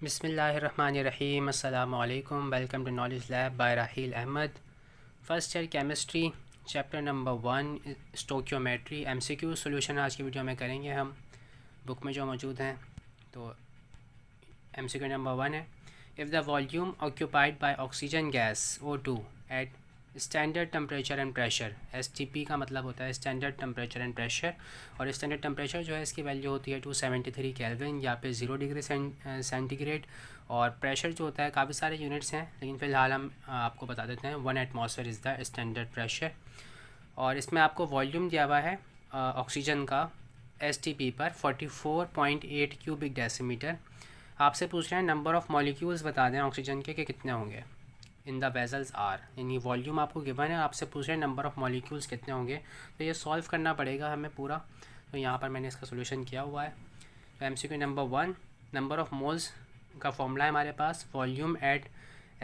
बिस्मिल्लाहिर्रहमानिर्रहीम अस्सलामु अलैकुम। Welcome to knowledge lab by Raheel Ahmed. First year chemistry chapter number 1 stoichiometry MCQ solution आज की वीडियो में करेंगे हम। बुक में जो मौजूद हैं तो एमसीक्यू नंबर 1 है, if the volume occupied by oxygen gas O2 at standard temperature and pressure, STP का मतलब होता है स्टैंडर्ड टेम्परेचर एंड प्रेशर, और स्टैंडर्ड टेम्परेचर जो है इसकी वैल्यू होती है 273 केल्विन या पे 0 डिग्री सेंटीग्रेड, और प्रेशर जो होता है काफ़ी सारे यूनिट्स हैं लेकिन फ़िलहाल हम आपको बता देते हैं 1 atmosphere is the standard pressure. और इसमें आपको वॉल्यूम दिया हुआ है ऑक्सीजन का STP पर 44.8 क्यूबिक डेसीमीटर। आपसे पूछ रहे हैं नंबर ऑफ़ मॉलिक्यूल्स बता दें ऑक्सीजन के कि कितने होंगे इन द वेजल्स आर, यानी वॉल्यूम आपको गिवन है, आपसे पूछ रहे हैं नंबर ऑफ़ मॉलिक्यूल्स कितने होंगे, तो ये सॉल्व करना पड़ेगा हमें पूरा। तो यहाँ पर मैंने इसका सोल्यूशन किया हुआ है। तो MCQ number 1, number of moles का फॉर्मूला है हमारे पास volume at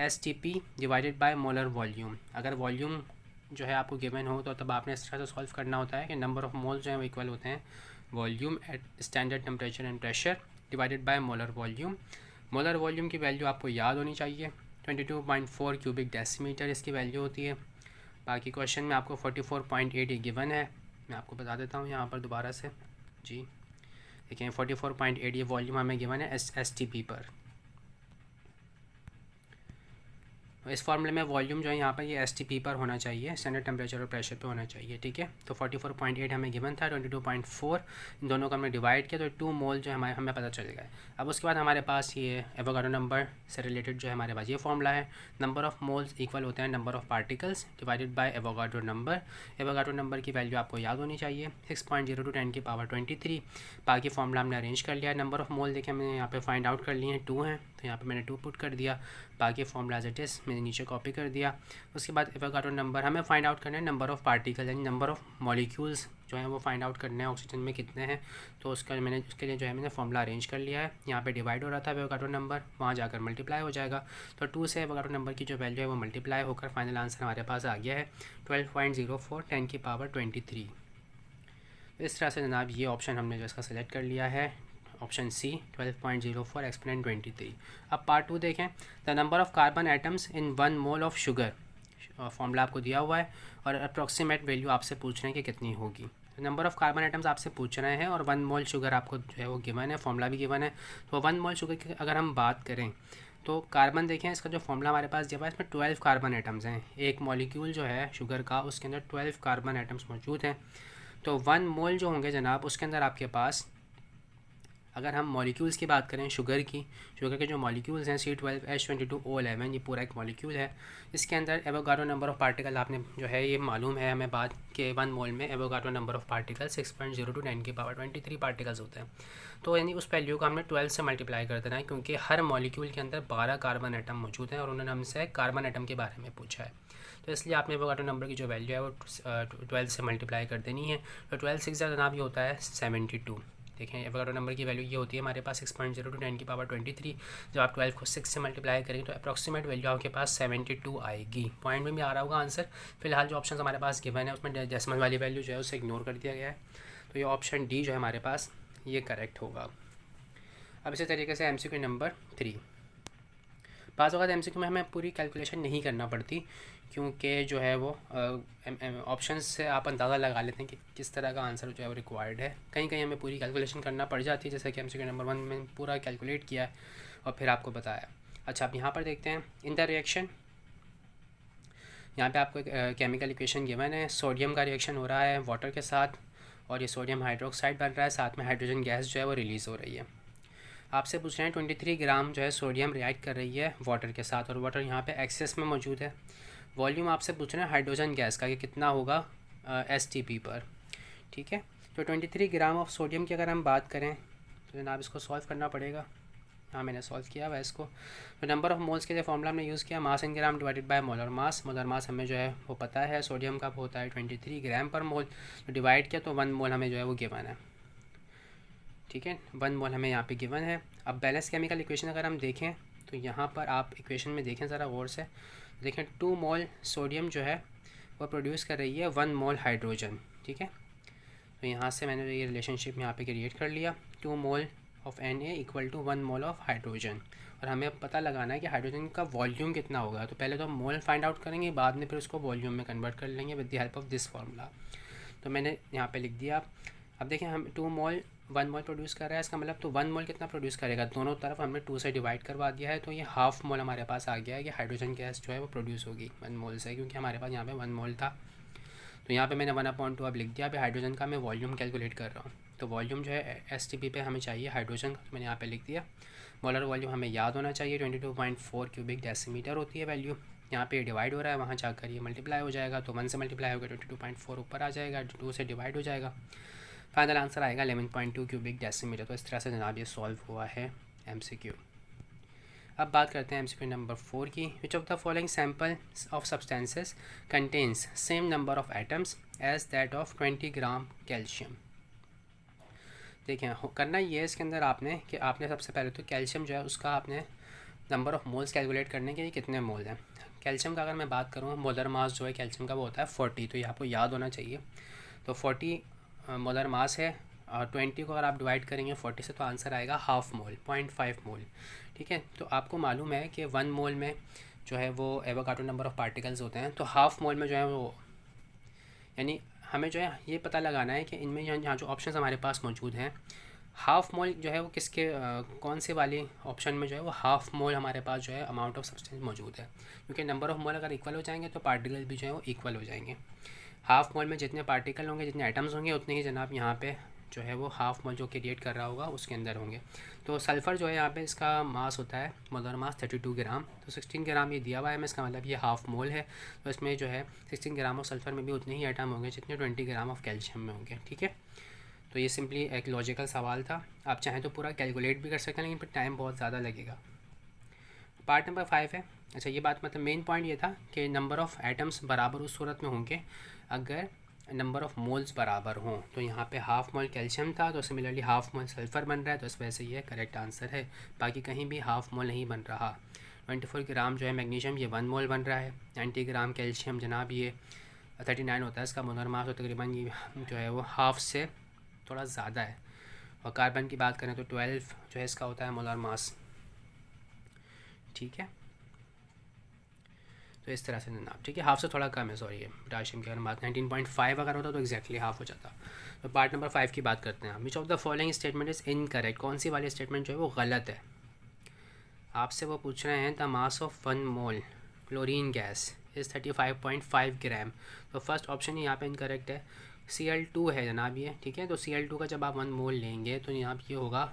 STP divided by molar volume. अगर वॉल्यूम जो है आपको गिवन हो तो तब आपने इस तरह से सॉल्व करना होता है कि नंबर ऑफ़ मोल्स जो है वो इक्वल होते हैं volume at standard temperature and pressure divided by molar volume. Molar volume की वैल्यू आपको याद होनी चाहिए, 22.4 क्यूबिक डेसीमीटर इसकी वैल्यू होती है। बाकी क्वेश्चन में आपको 44.8 गिवन है, मैं आपको बता देता हूँ यहाँ पर दोबारा से जी। देखिए 44.8 ये वॉल्यूम हमें गिवन है STP पर। इस फॉर्मूले में वॉल्यूम जो है यहाँ पर ये STP पर होना चाहिए, स्टैंडर्ड टेम्परेचर और प्रेशर पे होना चाहिए, ठीक है। तो 44.8 हमें गिवन था, 22.4 इन दोनों को हमने डिवाइड किया तो 2 मोल जो हमें पता चल गया। अब उसके बाद हमारे पास ये एवोगाड्रो नंबर से रिलेटेड जो है हमारे पास ये फॉर्मूला है, नंबर ऑफ़ मोल्स इक्वल होते हैं number of particles divided by Avogadro number. Avogadro number की वैल्यू आपको याद होनी चाहिए 6.02 10 की पावर 23। बाकी फॉर्मूला हमने अरेंज कर लिया है। नंबर ऑफ़ मोल देखें हमने यहाँ पे फाइंड आउट कर लिए हैं, 2 हैं, तो यहाँ पे मैंने 2 पुट कर दिया। बाकी फॉर्मूला एज इट इज़ मैंने नीचे कॉपी कर दिया। उसके बाद एवोगाड्रो नंबर हमें फाइंड आउट करना है नंबर ऑफ़ पार्टिकल, यानी नंबर ऑफ़ मॉलिक्यूल्स जो है वो फाइंड आउट करने हैं ऑक्सीजन में कितने हैं। तो उसके लिए जो है मैंने फॉर्मूला अरेंज कर लिया है। यहाँ पे डिवाइड हो रहा था एवोगाड्रो नंबर, वहाँ जाकर मल्टीप्लाई हो जाएगा। तो 2 से एवोगाड्रो नंबर की जो वैल्यू है वो मल्टीप्लाई होकर फाइनल आंसर हमारे पास आ गया है 12.04 10 की पावर 23। इस तरह से जनाब ये ऑप्शन हमने जो इसका सेलेक्ट कर लिया है, ऑप्शन सी 12.04 एक्सपोनेंट 23। अब पार्ट 2 देखें, the number of carbon atoms in 1 mole of sugar. Formula आपको दिया हुआ है और अप्रॉक्सीमेट वैल्यू आपसे पूछ रहे हैं कि कितनी होगी। नंबर ऑफ़ कार्बन एटम्स आपसे पूछ रहे हैं और 1 मोल शुगर आपको जो है वो गिवन है, फॉर्मूला भी गिवन है। तो 1 मोल शुगर की अगर हम बात करें तो कार्बन देखें, इसका जो फॉर्मूला हमारे पास दिया हुआ है इसमें 12 कार्बन एटम्स हैं। एक मॉलिक्यूल जो है शुगर का उसके अंदर 12 कार्बन एटम्स मौजूद हैं। तो 1 मोल जो होंगे जनाब उसके अंदर आपके पास, अगर हम मॉलिक्यूल्स की बात करें शुगर के जो मॉलिक्यूल्स हैं C12H22O11 ये पूरा एक मॉलिक्यूल है। इसके अंदर एवोगाड्रो नंबर ऑफ़ पार्टिकल आपने जो है ये मालूम है हमें बात के 1 मोल में एवोगाड्रो नंबर ऑफ़ पार्टिकल 6.02 10 की पावर 23 पार्टिकल्स होते हैं। तो यानी उस वैल्यू को हमने 12 से मल्टीप्लाई कर देना है, क्योंकि हर मॉलिक्यूल के अंदर 12 कार्बन आइटम मौजूद हैं और उन्होंने हमसे कार्बन आइटम के बारे में पूछा है। तो इसलिए आपने एवोगाड्रो नंबर की जो वैल्यू है वो 12 से मल्टीप्लाई कर देनी है। तो 12 6 जनाब ये होता है 72। देखें एवोगाड्रो नंबर की वैल्यू ये होती है हमारे पास 6.02 10 की पावर 23। जब आप 12 को 6 से मल्टीप्लाई करेंगे तो अप्रॉक्सीमेट वैल्यू आपके पास 72 आएगी। पॉइंट में भी आ रहा होगा आंसर। फिलहाल जो ऑप्शन हमारे पास गिवन है उसमें डेसिमल वाली वैल्यू जो है उसे इग्नोर कर दिया गया है। तो ये ऑप्शन डी जो है हमारे पास ये करेक्ट होगा। अब इसी तरीके से MCQ नंबर 3, पास होगा MCQ में हमें पूरी कैलकुलेशन नहीं करना पड़ती, क्योंकि जो है वो ऑप्शन से आप अंदाज़ा लगा लेते हैं कि किस तरह का आंसर जो है वो रिक्वायर्ड है। कहीं कहीं हमें पूरी कैलकुलेशन करना पड़ जाती है, जैसे कि MCQ नंबर 1 में पूरा कैलकुलेट किया है और फिर आपको बताया। अच्छा अब यहाँ पर देखते हैं इन द रिएक्शन। यहाँ पे आपको केमिकल इक्वेशन गिवन है, सोडियम का रिएक्शन हो रहा है वाटर के साथ और ये सोडियम हाइड्रोक्साइड बन रहा है, साथ में हाइड्रोजन गैस जो है वो रिलीज़ हो रही है। आपसे पूछ रहे हैं 23 ग्राम जो है सोडियम रिएक्ट कर रही है वाटर के साथ और वाटर यहाँ पे एक्सेस में मौजूद है। वॉल्यूम आपसे पूछ रहे हैं हाइड्रोजन गैस का कि कितना होगा STP पर, ठीक है। तो 23 ग्राम ऑफ सोडियम की अगर हम बात करें तो जनाब इसको सॉल्व करना पड़ेगा। हाँ मैंने सॉल्व किया हुआ इसको। तो नंबर ऑफ़ मोल्स के लिए फॉर्मूला हमने यूज़ किया mass in gram divided by molar mass. Molar mass हमें जो है वो पता है सोडियम का होता है 23 ग्राम पर मोल। तो डिवाइड किया तो 1 मोल हमें जो है वो गिवन है, ठीक है। 1 मोल हमें यहाँ पे गिवन है। अब बैलेंस केमिकल इक्वेशन अगर हम देखें तो यहाँ पर आप इक्वेशन में देखें ज़रा गौर से, देखें 2 मोल सोडियम जो है वो प्रोड्यूस कर रही है 1 मोल हाइड्रोजन, ठीक है। तो यहाँ से मैंने ये रिलेशनशिप यहाँ पे क्रिएट कर लिया, 2 mole of Na equal to 1 mole of hydrogen, और हमें पता लगाना है कि हाइड्रोजन का वॉल्यूम कितना होगा। तो पहले तो हम मोल फाइंड आउट करेंगे, बाद में फिर उसको वॉल्यूम में कन्वर्ट कर लेंगे with the help of this formula. तो मैंने यहाँ पे लिख दिया। अब देखिए हम 2 मोल 1 मोल प्रोड्यूस कर रहा है, इसका मतलब तो 1 मोल कितना प्रोड्यूस करेगा, दोनों तरफ हमने 2 से डिवाइड करवा दिया है, तो ये हाफ मोल हमारे पास आ गया है कि हाइड्रोजन गैस जो है वो प्रोड्यूस होगी 1 मोल से, क्योंकि हमारे पास यहाँ पे 1 मोल था। तो यहाँ पे मैंने 1/2 अब लिख दिया। अभी हाइड्रोजन का मैं वॉल्यूम कैलकुलेट कर रहा हूँ, तो वॉल्यूम जो है STP पे हमें चाहिए हाइड्रोजन का, तो मैंने यहाँ पे लिख दिया। मोलर वॉल्यूम हमें याद होना चाहिए 22.4 क्यूबिक डेसीमीटर होती है वैल्यू। यहाँ पे डिवाइड हो रहा है, वहाँ जाकर ये मल्टीप्लाई हो जाएगा, तो 1 से मल्टीप्लाई होगा 22.4 ऊपर आ जाएगा, 2 से डिवाइड हो जाएगा, फाइनल आंसर आएगा 11.2 क्यूबिक डेसीमीटर। तो इस तरह से जनाब ये सॉल्व हुआ है MCQ। अब बात करते हैं MCQ नंबर 4 की। Which of the following sample of substances contains same number of atoms as that of 20 gram calcium. देखिए करना ये है इसके अंदर आपने कि आपने सबसे पहले तो कैल्शियम जो है उसका आपने नंबर ऑफ मोल्स कैलकुलेट करने के लिए कितने मोल हैं। कैल्शियम का अगर मैं बात करूँ, मोलर मास जो है कैल्शियम का वो होता है 40, तो ये आपको याद होना चाहिए। तो 40 मोलर मास है, और 20 को अगर आप डिवाइड करेंगे 40 से तो आंसर आएगा हाफ मोल, 0.5 मोल। ठीक है, तो आपको मालूम है कि 1 मोल में जो है वो एवोगाड्रो नंबर ऑफ पार्टिकल्स होते हैं, तो हाफ मोल में जो है वो, यानी हमें जो है ये पता लगाना है कि इनमें यहाँ जो ऑप्शन हमारे पास मौजूद हैं, हाफ मोल जो है वो किसके कौन से वाले ऑप्शन में जो है वो हाफ मोल हमारे पास जो है अमाउंट ऑफ सब्सटेंस मौजूद है, क्योंकि नंबर ऑफ मोल अगर इक्वल हो जाएंगे तो पार्टिकल भी जो है वो इक्वल हो जाएंगे। हाफ मोल में जितने पार्टिकल होंगे, जितने आइटम्स होंगे, उतने ही जनाब यहाँ पे जो है वो हाफ मोल जो क्रिएट कर रहा होगा उसके अंदर होंगे। तो सल्फ़र जो है यहाँ पे इसका मास होता है मोलर मास 32 ग्राम, तो 16 ग्राम ये दिया हुआ है हमें, इसका मतलब ये हाफ मोल है। तो इसमें जो है 16 ग्राम ऑफ सल्फ़र में भी उतने ही आइटम होंगे जितने 20 ग्राम ऑफ कैल्शियम में होंगे। ठीक है, तो ये सिंपली एक लॉजिकल सवाल था। आप चाहें तो पूरा कैलकुलेट भी कर सकते हैं, लेकिन फिर टाइम बहुत ज़्यादा लगेगा। पार्ट नंबर 5 है। अच्छा, ये बात मतलब मेन पॉइंट ये था कि नंबर ऑफ़ एटम्स बराबर उस सूरत में होंगे अगर नंबर ऑफ़ मोल्स बराबर हों। तो यहाँ पे हाफ मोल कैल्शियम था, तो सिमिलरली हाफ मोल सल्फ़र बन रहा है, तो इस वजह से ये करेक्ट आंसर है। बाकी कहीं भी हाफ मोल नहीं बन रहा। 24 ग्राम जो है मैग्नीशियम, ये 1 मोल बन रहा है। 90 ग्राम कैल्शियम जनाब ये 39 होता है इसका मोलर मास, तो तकरीबन ये जो है वो हाफ से थोड़ा ज़्यादा है। और कार्बन की बात करें तो 12 जो है इसका होता है मोलर मास। ठीक है, तो इस तरह से जनाब, ठीक है, हाफ से थोड़ा कम है, सॉरी है पोटाशियम की अगर बात 19.5 अगर होता तो एक्जैक्टली हाफ हो जाता। तो पार्ट नंबर 5 की बात करते हैं। विच of the following statement is incorrect, कौन सी वाली स्टेटमेंट जो है वो गलत है। आपसे वो पूछ रहे हैं the mass of 1 mole chlorine gas is 35.5 ग्राम। तो फर्स्ट ऑप्शन ही यहाँ पे इनकरेक्ट है। Cl2 है जनाब ये, ठीक है। तो Cl2 का जब आप 1 मोल लेंगे तो यहाँ ये होगा,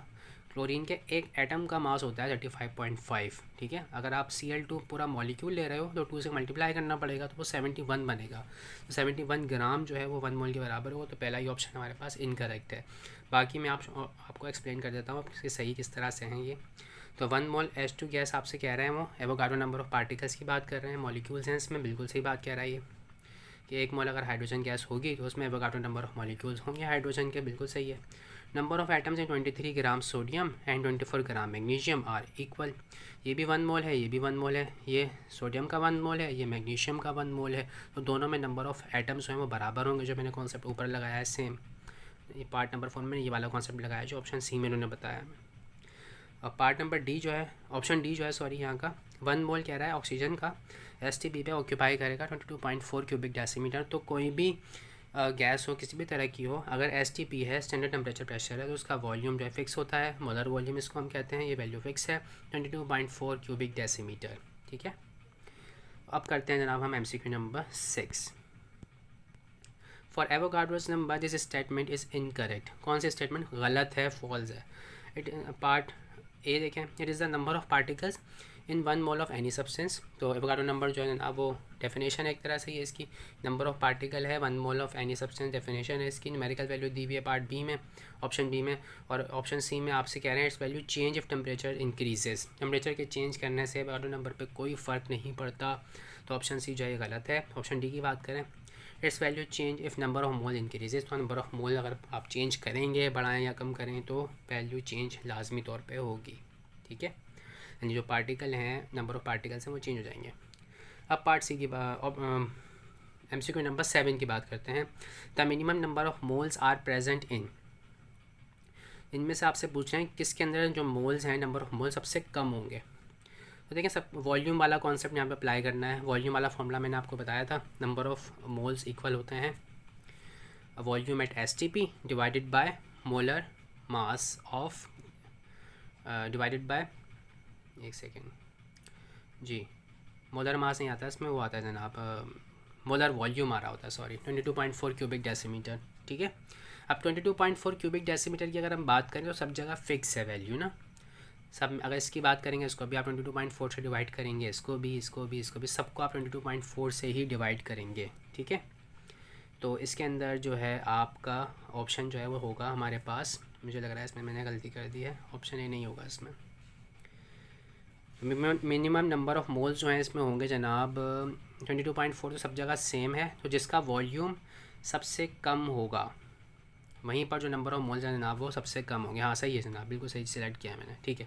क्लोरीन के एक एटम का मास होता है 35.5, ठीक है। अगर आप Cl2 पूरा मॉलिक्यूल ले रहे हो तो 2 से मल्टीप्लाई करना पड़ेगा, तो वो 71 बनेगा। तो 71 ग्राम जो है वो 1 मोल के बराबर हो, तो पहला ही ऑप्शन हमारे पास इनकरेक्ट है। बाकी मैं आपको एक्सप्लेन कर देता हूँ कि सही किस तरह से हैं ये। तो 1 मोल H2 गैस आपसे कह रहे हैं वो एवोगाड्रो नंबर ऑफ पार्टिकल्स की बात कर रहे हैं, मॉलिक्यूल्स हैं इसमें, बिल्कुल सही बात कह रहा है ये कि 1 मोल अगर हाइड्रोजन गैस होगी तो उसमें एवोगाड्रो नंबर ऑफ मॉलिक्यूल्स होंगे हाइड्रोजन के, बिल्कुल सही है। Number of atoms in 23 gram sodium and 24 gram magnesium are equal. ये भी 1 मोल है, ये भी 1 मोल है, ये सोडियम का 1 मोल है, ये मैग्नीशियम का 1 मोल है, तो दोनों में नंबर ऑफ़ एटम्स जो हैं वो बराबर होंगे। जो मैंने कॉन्सेप्ट ऊपर लगाया है सेम, ये पार्ट नंबर 4 में ये वाला कॉन्सेप्ट लगाया है जो ऑप्शन सी में उन्होंने बताया। और पार्ट नंबर डी जो है, ऑप्शन डी जो है सॉरी, यहाँ का 1 मोल कह रहा है ऑक्सीजन का STP पे ऑक्यूपाई करेगा 22.4 क्यूबिक डेसीमीटर। तो कोई भी गैस हो, किसी भी तरह की हो, अगर STP है, स्टैंडर्ड टेम्परेचर प्रेशर है, तो उसका वॉल्यूम जो है फिक्स होता है, मोलर वॉल्यूम इसको हम कहते हैं, ये वैल्यू फिक्स है 22.4 क्यूबिक डेसीमीटर। ठीक है, अब करते हैं जनाब हम MCQ number 6। For Avogadro's number this statement is incorrect. कौन सी स्टेटमेंट गलत है, फॉल्स है। इट पार्ट ए देखें, it is the number of particles in 1 mole of any substance. तो एवोगाड्रो नंबर जो है ना, वो डेफिनेशन है एक तरह से, ये इसकी नंबर ऑफ पार्टिकल है 1 mole of any substance, definition है इसकी। न्यूमेरिकल वैल्यू दी हुई है पार्ट बी में, ऑप्शन बी में। और ऑप्शन सी में आपसे कह रहे हैं it's value change if temperature increases. Temperature के चेंज करने से एवोगाड्रो नंबर पर कोई फ़र्क नहीं पड़ता, तो ऑप्शन सी जो है गलत है। ऑप्शन डी की बात करें, it's value change if number of mole increases. तो नंबर ऑफ मोल अगर आप चेंज करेंगे, बढ़ाएं या कम करें, तो वैल्यू चेंज लाजमी तौर पे होगी। ठीक है, यानी जो पार्टिकल हैं, नंबर ऑफ पार्टिकल्स हैं, वो चेंज हो जाएंगे। अब पार्ट सी की MCQ नंबर 7 की बात करते हैं। The minimum number of moles are present in. इनमें से आपसे पूछ रहे हैं किसके अंदर जो मोल्स हैं, नंबर ऑफ मोल्स सबसे कम होंगे। तो देखिए सब वॉल्यूम वाला कॉन्सेप्ट यहाँ पे अप्लाई करना है। वॉल्यूम वाला फॉर्मूला मैंने आपको बताया था, नंबर ऑफ मोल्स इक्वल होते हैं volume at STP divided by molar mass of divided by, एक सेकेंड जी, मोलर मास नहीं आता इसमें, वो आता है जनाब मोलर वॉल्यूम आ रहा होता है, सॉरी, 22.4 क्यूबिक डेसीमीटर। ठीक है, अब 22.4 क्यूबिक डेसीमीटर की अगर हम बात करें तो सब जगह फिक्स है वैल्यू ना, सब अगर इसकी बात करेंगे इसको भी आप 22.4 से डिवाइड करेंगे, इसको भी सबको आप 22.4 से ही डिवाइड करेंगे। ठीक है, तो इसके अंदर जो है आपका ऑप्शन जो है वो होगा हमारे पास, मुझे लग रहा है इसमें मैंने गलती कर दी है, ऑप्शन ए नहीं होगा इसमें। मिनिमम नंबर ऑफ़ मोल्स जो हैं इसमें होंगे जनाब 22.4, तो सब जगह सेम है, तो जिसका वॉल्यूम सबसे कम होगा वहीं पर जो नंबर ऑफ़ मोल्स हैं जनाब वो सबसे कम होंगे। हाँ सही है जनाब, बिल्कुल सही सिलेक्ट किया है मैंने। ठीक है,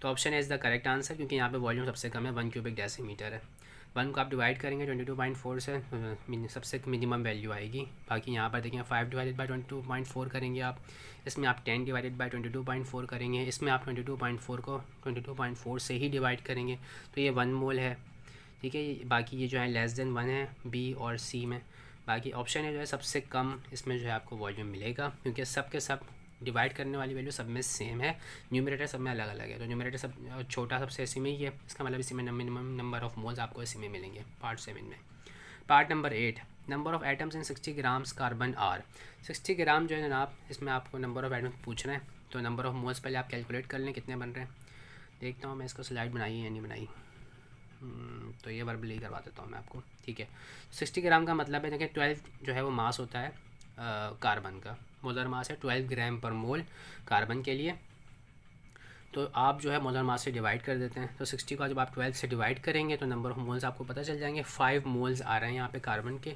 तो option is the correct answer, क्योंकि यहाँ पे वॉल्यूम सबसे कम है, 1 क्यूबिक डेसीमीटर है। 1 को आप डिवाइड करेंगे 22.4 से, सबसे मिनिमम वैल्यू आएगी। बाकी यहाँ पर देखिए 5 डिवाइडेड बाई 22.4 करेंगे आप, इसमें आप 10 डिवाइडेड बाई 22.4 करेंगे, इसमें आप 22.4 को 22.4 से ही डिवाइड करेंगे, तो ये 1 मोल है। ठीक है, बाकी ये जो है लेस देन 1 है बी और सी में। बाकी ऑप्शन है जो है सबसे कम, इसमें जो है आपको वॉल्यूम मिलेगा, क्योंकि सब के सब डिवाइड करने वाली वैल्यू सब में सेम है, न्यूमरेटर सब में अलग अलग है, तो न्यूमरेटर सब छोटा सबसे इसी में ही है, इसका मतलब इसी में मिनिमम नंबर ऑफ मोल्स आपको इसी में मिलेंगे। पार्ट 7 में part number 8, number of atoms in 60 grams carbon are. 60 gram जो है जनाब, इसमें आपको नंबर ऑफ़ एटम्स पूछना है, तो नंबर ऑफ़ मोल्स पहले आप कैलकुलेट कर लें कितने बन रहे हैं। देखता हूँ मैं इसको स्लाइड बनाई है या नहीं बनाई, तो ये वर्बली करवा देता हूँ मैं आपको। ठीक है, 60 ग्राम का मतलब है देखिए 12 जो है वो मास होता है कार्बन का, मोलर मास है 12 ग्राम पर मोल कार्बन के लिए, तो आप जो है मोलर मास से डिवाइड कर देते हैं। तो 60 का जब आप 12 से डिवाइड करेंगे तो नंबर ऑफ मोल्स आपको पता चल जाएंगे। 5 मोल्स आ रहे हैं यहाँ पे कार्बन के,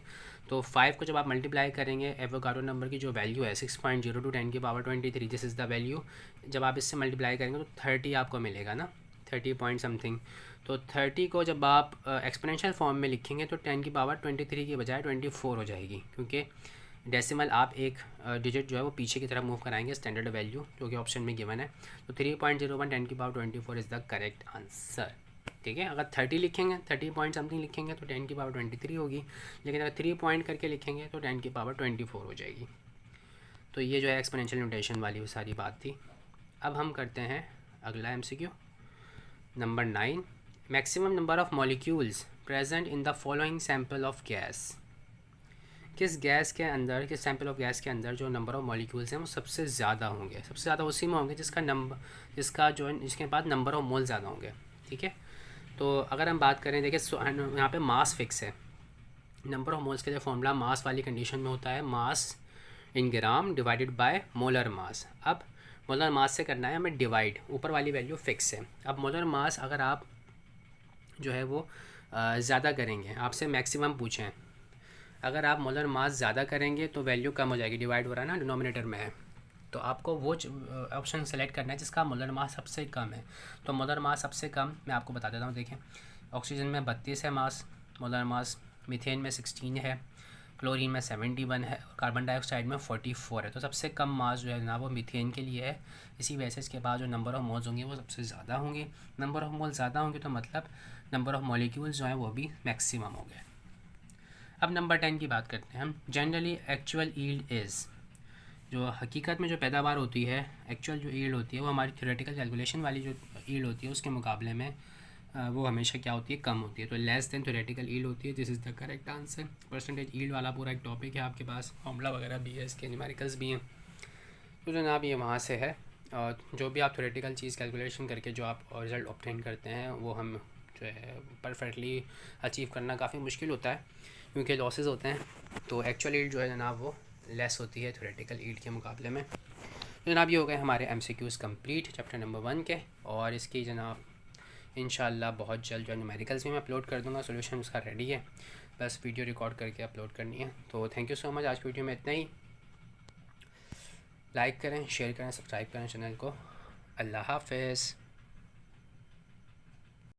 तो 5 को जब आप मल्टीप्लाई करेंगे एवोगाड्रो नंबर की जो वैल्यू है 6.02 10 की power 23, this is the value. जब आप इससे मल्टीप्लाई करेंगे तो 30 आपको मिलेगा ना, 30 पॉइंट समथिंग। तो 30 को जब आप एक्सपोनेंशियल फॉर्म में लिखेंगे तो 10 की पावर 23 की बजाय 24 हो जाएगी, क्योंकि डेसिमल आप एक डिजिट जो है वो पीछे की तरफ मूव कराएंगे, स्टैंडर्ड वैल्यू जो कि ऑप्शन में गिवन है। तो 3.01 10 की power 24 is the correct answer. ठीक है, अगर 30 लिखेंगे 30 पॉइंट समथिंग लिखेंगे तो 10 की पावर 23 होगी, लेकिन अगर 3 पॉइंट करके लिखेंगे तो 10 की पावर 24 हो जाएगी। तो ये जो है एक्सपोनेंशियल नोटेशन वाली वो सारी बात थी। अब हम करते हैं अगला MCQ number 9, maximum number of molecules present in the following sample of gas. किस गैस के अंदर, किस सैम्पल ऑफ गैस के अंदर जो नंबर ऑफ़ मॉलिक्यूल्स हैं वो सबसे ज़्यादा होंगे, सबसे ज़्यादा उसी में होंगे जिसके बाद नंबर ऑफ़ मोल ज़्यादा होंगे। ठीक है, तो अगर हम बात करें देखिए यहाँ पे मास फिक्स है, नंबर ऑफ़ मोल्स के लिए फॉर्मूला मास वाली कंडीशन में होता है mass in gram divided by molar mass. अब मोलर मास से करना है हमें डिवाइड, ऊपर वाली वैल्यू फिक्स है। अब मोलर मास अगर आप जो है वो ज़्यादा करेंगे, आपसे मैक्सिमम पूछें, अगर आप मोलर मास ज़्यादा करेंगे तो वैल्यू कम हो जाएगी, डिवाइड हो रहा है ना, डिनोमिनेटर में है, तो आपको वो ऑप्शन सेलेक्ट करना है जिसका मोलर मास सबसे कम है। तो मोलर मास सबसे कम मैं आपको बता देता हूँ, देखें ऑक्सीजन में 32 है मास, मोलर मास, मीथेन में 16 है, क्लोरीन में 71 है, कार्बन डाइऑक्साइड में 44 है। तो सबसे कम मास जो है ना वो मीथेन के लिए है, इसी वजह से इसके बाद जो नंबर ऑफ़ मोल्स होंगे वो सबसे ज़्यादा होंगे। नंबर ऑफ़ मोल्स ज़्यादा होंगे तो मतलब नंबर ऑफ़ मॉलिक्यूल्स जो हैं वो भी मैक्सिमम हो गए। अब नंबर 10 की बात करते हैं हम, जनरली एक्चुअल यील्ड इज़, जो हकीकत में जो पैदावार होती है, एक्चुअल जो यील्ड होती है वो हमारी थ्योरेटिकल कैलकुलेशन वाली जो यील्ड होती है उसके मुकाबले में वो हमेशा क्या होती है, कम होती है, तो लेस देन थ्योरेटिकल यील्ड होती है। This is the correct answer. Percentage yield वाला पूरा एक टॉपिक है आपके पास, फॉर्मूला वगैरह भी है, इसके न्यूमेरिकल्स भी हैं, तो जनाब ये वहाँ से है। और जो भी आप थ्योरेटिकल चीज़ कैलकुलेशन करके जो आप रिज़ल्ट ऑब्टेन करते हैं वो हम जो है परफेक्टली अचीव करना काफ़ी मुश्किल होता है, क्योंकि लॉसेस होते हैं, तो एक्चुअल यील्ड जो है जनाब वो लेस होती है थ्योरेटिकल यील्ड के मुकाबले में। तो जनाब ये हो गए हमारे MCQs कंप्लीट चैप्टर नंबर 1 के, और इसकी जनाब इंशाल्लाह बहुत जल्द जो न्यूमेरिकल्स भी मैं अपलोड कर दूँगा, सोल्यूशन उसका रेडी है, बस वीडियो रिकॉर्ड करके अपलोड करनी है। तो थैंक यू सो मच, आज की वीडियो में इतना ही। लाइक करें, शेयर करें, सब्सक्राइब करें चैनल को। अल्लाह हाफ़िज़।